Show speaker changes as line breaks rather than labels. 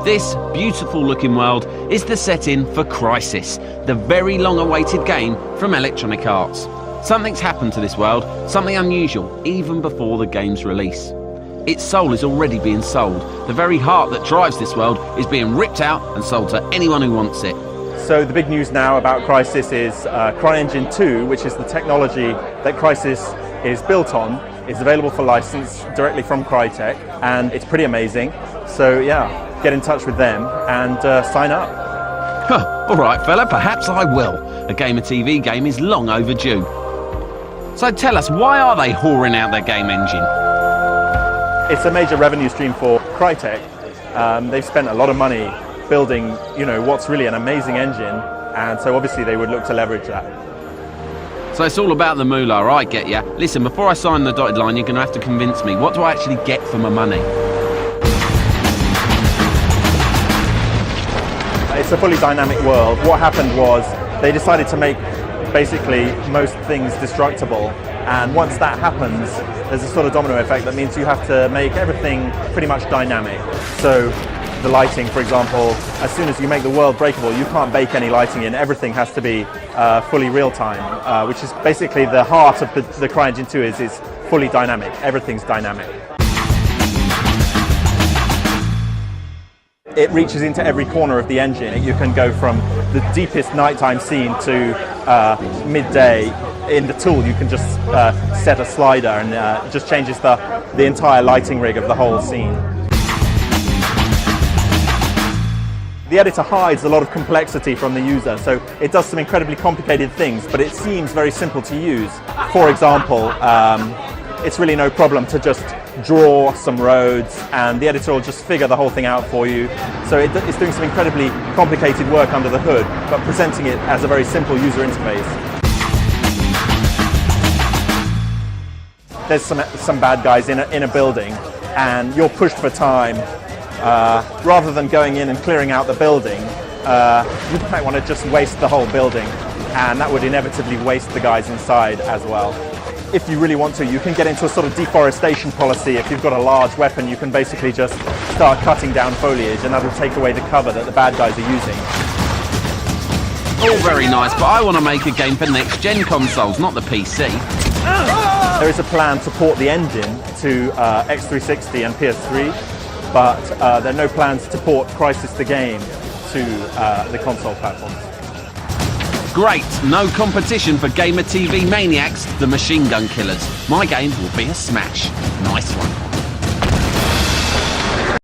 This beautiful looking world is the setting for Crysis, the very long awaited game from Electronic Arts. Something's happened to this world, something unusual, even before the game's release. Its soul is already being sold. The very heart that drives this world is being ripped out and sold to anyone who wants it.
So the big news now about Crysis is CryEngine 2, which is the technology that Crysis is built on, is available for license directly from Crytek, and it's pretty amazing. So yeah, get in touch with them and sign up.
Huh, all right, fella, perhaps I will. A Gamer TV game is long overdue. So tell us, why are they whoring out their game engine?
It's a major revenue stream for Crytek. They've spent a lot of money building, what's really an amazing engine, and so obviously they would look to leverage that.
So it's all about the moolah, I get ya. Listen, before I sign the dotted line, you're going to have to convince me. What do I actually get for my money?
It's a fully dynamic world. What happened was they decided to make basically most things destructible, and once that happens, there's a sort of domino effect that means you have to make everything pretty much dynamic. So the lighting, for example, as soon as you make the world breakable, you can't bake any lighting in. Everything has to be fully real-time, which is basically the heart of the CryEngine 2 is fully dynamic. Everything's dynamic. It reaches into every corner of the engine. You can go from the deepest nighttime scene to midday. In the tool, you can just set a slider, and it just changes the entire lighting rig of the whole scene. The editor hides a lot of complexity from the user, so it does some incredibly complicated things, but it seems very simple to use. For example, it's really no problem to just draw some roads, and the editor will just figure the whole thing out for you. So it's doing some incredibly complicated work under the hood, but presenting it as a very simple user interface. There's some bad guys in a building, and you're pushed for time. Rather than going in and clearing out the building, you might want to just waste the whole building, and that would inevitably waste the guys inside as well. If you really want to, you can get into a sort of deforestation policy. If you've got a large weapon, you can basically just start cutting down foliage, and that will take away the cover that the bad guys are using.
All very nice, but I want to make a game for next-gen consoles, not the PC.
There is a plan to port the engine to X360 and PS3, but there are no plans to port Crysis the game to the console platforms.
Great, no competition for Gamer TV maniacs, the machine gun killers. My game will be a smash. Nice one.